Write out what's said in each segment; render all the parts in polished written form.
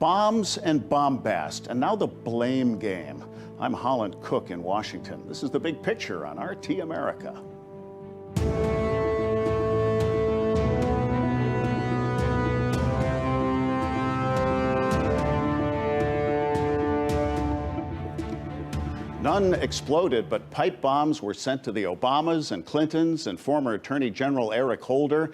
Bombs and bombast, and now the blame game. I'm Holland Cook in Washington. This is The Big Picture on RT America. None exploded, but pipe bombs were sent to the Obamas and Clintons and former Attorney General Eric Holder,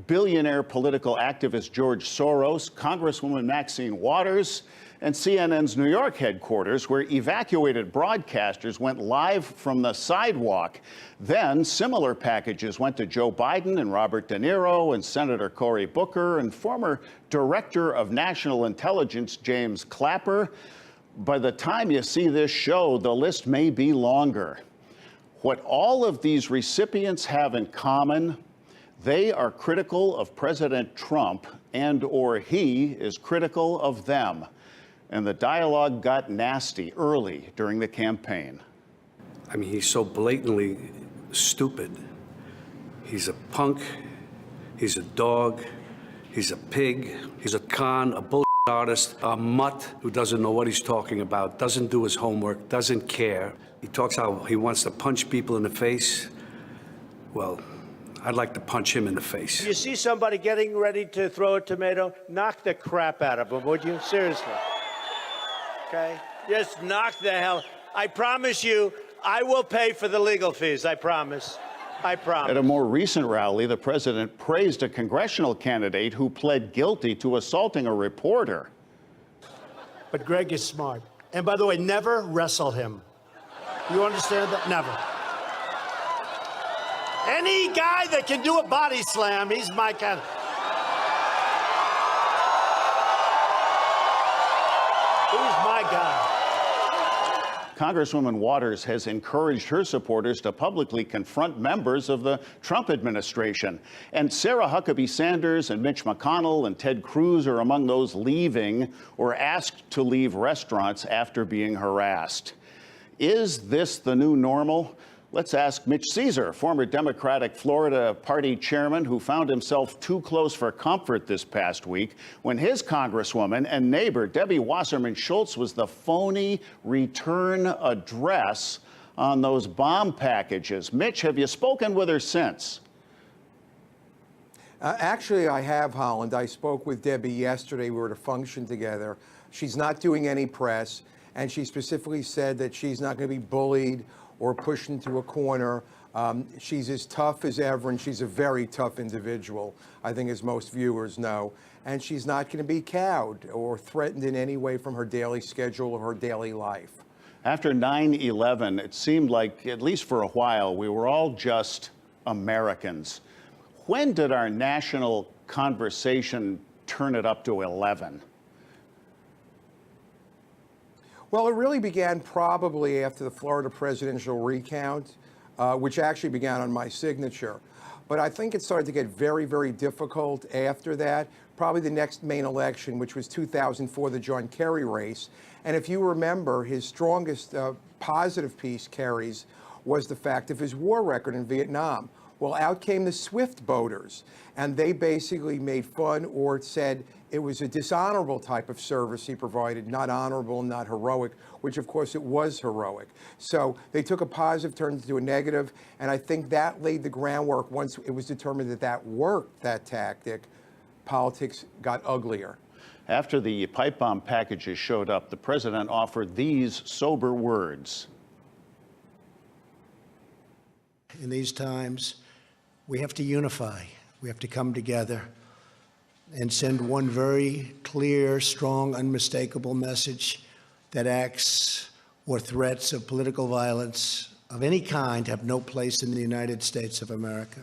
billionaire political activist George Soros, Congresswoman Maxine Waters, and CNN's New York headquarters, where evacuated broadcasters went live from the sidewalk. Then similar packages went to Joe Biden and Robert De Niro and Senator Cory Booker and former Director of National Intelligence James Clapper. By the time you see this show, the list may be longer. What all of these recipients have in common, they are critical of President Trump and/or he is critical of them. And the dialogue got nasty early during the campaign. I mean, he's so blatantly stupid. He's a punk, he's a dog, he's a pig, he's a con, a bull artist, a mutt who doesn't know what he's talking about, doesn't do his homework, doesn't care. He talks how he wants to punch people in the face. Well, I'd like to punch him in the face. You see somebody getting ready to throw a tomato, knock the crap out of him, would you? Seriously. Okay? Just knock the hell. I promise you, I will pay for the legal fees. I promise. I promise. At a more recent rally, the president praised a congressional candidate who pled guilty to assaulting a reporter. But Greg is smart. And by the way, never wrestle him. You understand that? Never. Any guy that can do a body slam, he's my kind of... He's my guy. Congresswoman Waters has encouraged her supporters to publicly confront members of the Trump administration. And Sarah Huckabee Sanders and Mitch McConnell and Ted Cruz are among those leaving or asked to leave restaurants after being harassed. Is this the new normal? Let's ask Mitch Caesar, former Democratic Florida Party chairman who found himself too close for comfort this past week when his congresswoman and neighbor, Debbie Wasserman Schultz, was the phony return address on those bomb packages. Mitch, have you spoken with her since? Actually, I have, Holland. I spoke with Debbie yesterday. We were at a function together. She's not doing any press, and she specifically said that she's not going to be bullied or pushed into a corner. She's as tough as ever, and she's a very tough individual, I think, as most viewers know. And she's not going to be cowed or threatened in any way from her daily schedule or her daily life. After 9/11, it seemed like, at least for a while, we were all just Americans. When did our national conversation turn it up to 11? Well, it really began probably after the Florida presidential recount, which actually began on my signature. But I think it started to get very, very difficult after that, probably the next main election, which was 2004, the John Kerry race. And if you remember, his strongest positive piece, Kerry's, was the fact of his war record in Vietnam. Well, out came the Swift voters, and they basically made fun or said it was a dishonorable type of service he provided, not honorable, not heroic, which of course it was heroic. So they took a positive, turned it into a negative, and I think that laid the groundwork. Once it was determined that that worked, that tactic, politics got uglier. After the pipe bomb packages showed up, the president offered these sober words. In these times, we have to unify. We have to come together and send one very clear, strong, unmistakable message that acts or threats of political violence of any kind have no place in the United States of America.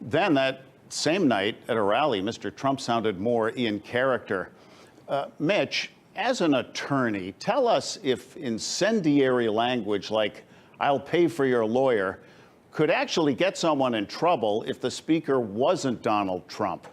Then that same night at a rally, Mr. Trump sounded more in character. Mitch, as an attorney, tell us if incendiary language like, "I'll pay for your lawyer," could actually get someone in trouble if the speaker wasn't Donald Trump.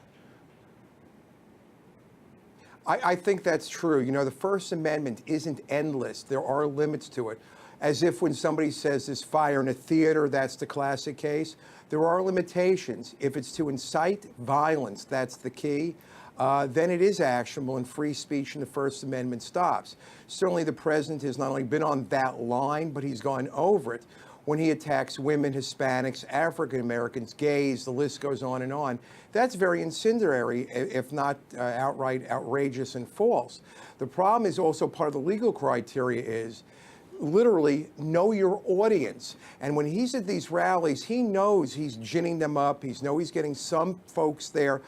I think that's true. You know, the First Amendment isn't endless. There are limits to it. As if when somebody says there's fire in a theater, that's the classic case. There are limitations. If it's to incite violence, that's the key. then it is actionable and free speech and the First Amendment stops. Certainly the president has not only been on that line, but he's gone over it when he attacks women, Hispanics, African Americans, gays, the list goes on and on. That's very incendiary, if not outright outrageous and false. The problem is also part of the legal criteria is literally know your audience. And when he's at these rallies, he knows he's ginning them up. He knows he's getting some folks there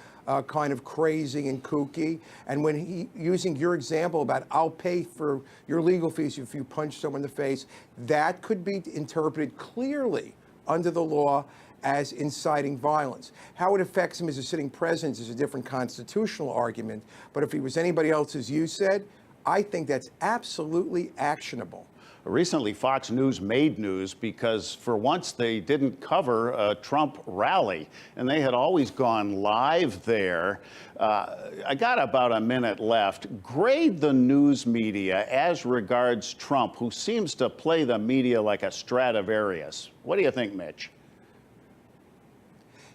kind of crazy and kooky. And when he, using your example about I'll pay for your legal fees if you punch someone in the face, that could be interpreted clearly under the law as inciting violence. How it affects him as a sitting president is a different constitutional argument. But if he was anybody else, as you said, I think that's absolutely actionable. Recently, Fox News made news because for once they didn't cover a Trump rally, and they had always gone live there. I got about a minute left. Grade the news media as regards Trump, who seems to play the media like a Stradivarius. What do you think, Mitch?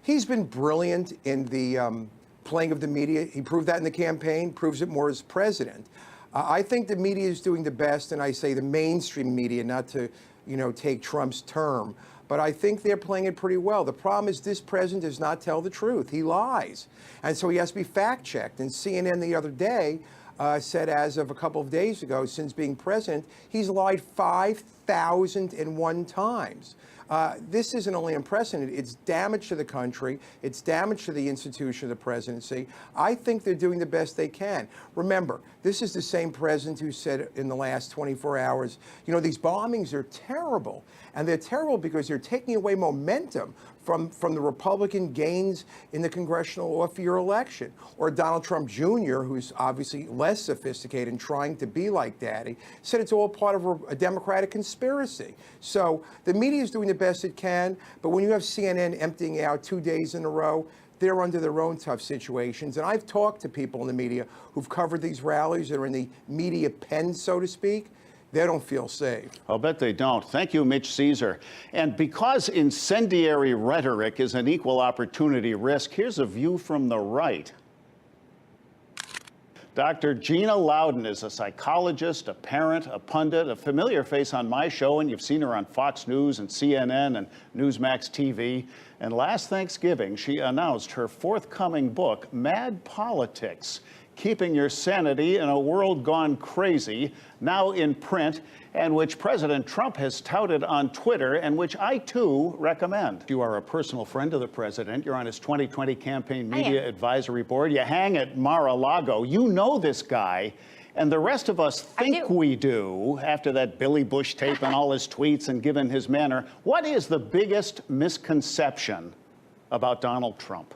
He's been brilliant in the playing of the media. He proved that in the campaign, proves it more as president. I think the media is doing the best, and I say the mainstream media, not to, take Trump's term, but I think they're playing it pretty well. The problem is this president does not tell the truth. He lies. And so he has to be fact-checked. And CNN the other day said as of a couple of days ago, since being president, he's lied 5,001 times. This isn't only unprecedented, it's damage to the country, it's damage to the institution of the presidency. I think they're doing the best they can. Remember, this is the same president who said in the last 24 hours, these bombings are terrible. And they're terrible because they're taking away momentum from the Republican gains in the congressional off-year election. Or Donald Trump Jr., who's obviously less sophisticated and trying to be like daddy, said it's all part of a Democratic conspiracy. So the media is doing the best it can, but when you have CNN emptying out 2 days in a row, they're under their own tough situations. And I've talked to people in the media who've covered these rallies that are in the media pen, so to speak. They don't feel safe. I'll bet they don't. Thank you, Mitch Caesar. And because incendiary rhetoric is an equal opportunity risk, here's a view from the right. Dr. Gina Loudon is a psychologist, a parent, a pundit, a familiar face on my show, and you've seen her on Fox News and CNN and Newsmax TV. And last Thanksgiving, she announced her forthcoming book, Mad Politics: Keeping Your Sanity in a World Gone Crazy, now in print, and which President Trump has touted on Twitter, and which I, too, recommend. You are a personal friend of the president. You're on his 2020 campaign media advisory board. You hang at Mar-a-Lago. You know this guy, and the rest of us think we do, after that Billy Bush tape and all his tweets and given his manner. What is the biggest misconception about Donald Trump?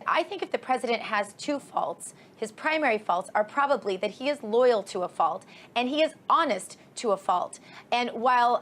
I think if the president has two faults, his primary faults are probably that he is loyal to a fault and he is honest to a fault. And while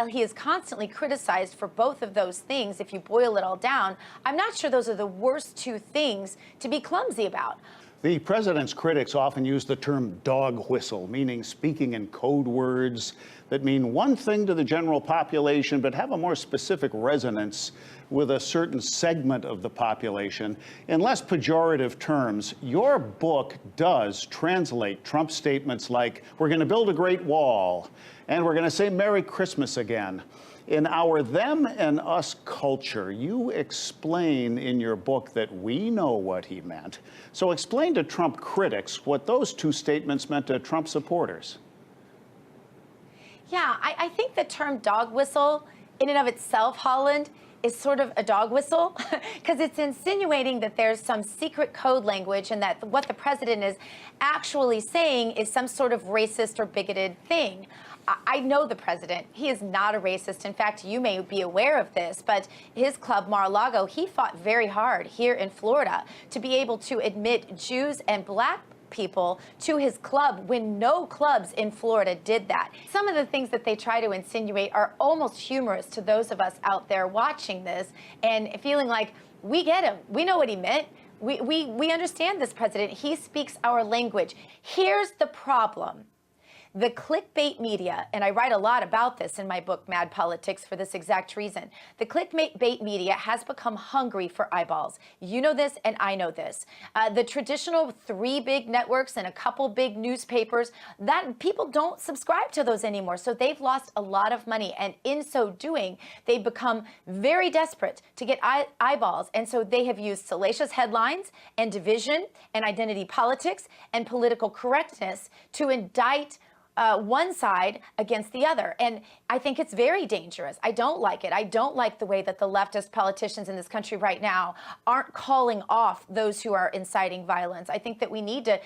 he is constantly criticized for both of those things, if you boil it all down, I'm not sure those are the worst two things to be clumsy about. The president's critics often use the term dog whistle, meaning speaking in code words that mean one thing to the general population, but have a more specific resonance with a certain segment of the population. In less pejorative terms, your book does translate Trump's statements like, we're going to build a great wall, and we're going to say Merry Christmas again. In our them and us culture, you explain in your book that we know what he meant. So explain to Trump critics what those two statements meant to Trump supporters. Yeah, I think the term dog whistle, in and of itself, Holland, is sort of a dog whistle because it's insinuating that there's some secret code language and that what the president is actually saying is some sort of racist or bigoted thing. I know the president. He is not a racist. In fact, you may be aware of this, but his club, Mar-a-Lago, he fought very hard here in Florida to be able to admit Jews and black people to his club when no clubs in Florida did that. Some of the things that they try to insinuate are almost humorous to those of us out there watching this and feeling like, we get him. We know what he meant. We understand this president. He speaks our language. Here's the problem. The clickbait media, and I write a lot about this in my book, Mad Politics, for this exact reason. The clickbait media has become hungry for eyeballs. You know this, and I know this. The traditional 3 big networks and a couple big newspapers, that people don't subscribe to those anymore. So they've lost a lot of money. And in so doing, they've become very desperate to get eyeballs. And so they have used salacious headlines and division and identity politics and political correctness to indict one side against the other. And I think it's very dangerous. I don't like it. I don't like the way that the leftist politicians in this country right now aren't calling off those who are inciting violence. I think that we need to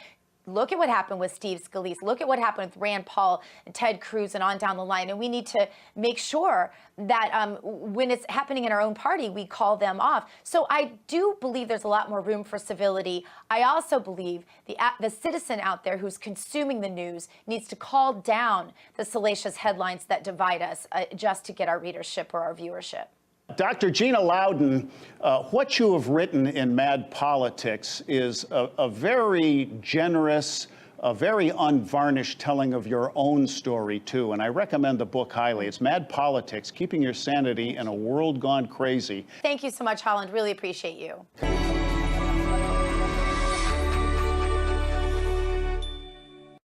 look at what happened with Steve Scalise. Look at what happened with Rand Paul and Ted Cruz and on down the line. And we need to make sure that when it's happening in our own party, we call them off. So I do believe there's a lot more room for civility. I also believe the citizen out there who's consuming the news needs to call down the salacious headlines that divide us just to get our readership or our viewership. Dr. Gina Loudon, what you have written in Mad Politics is a very generous, a very unvarnished telling of your own story, too. And I recommend the book highly. It's Mad Politics, Keeping Your Sanity in a World Gone Crazy. Thank you so much, Holland. Really appreciate you.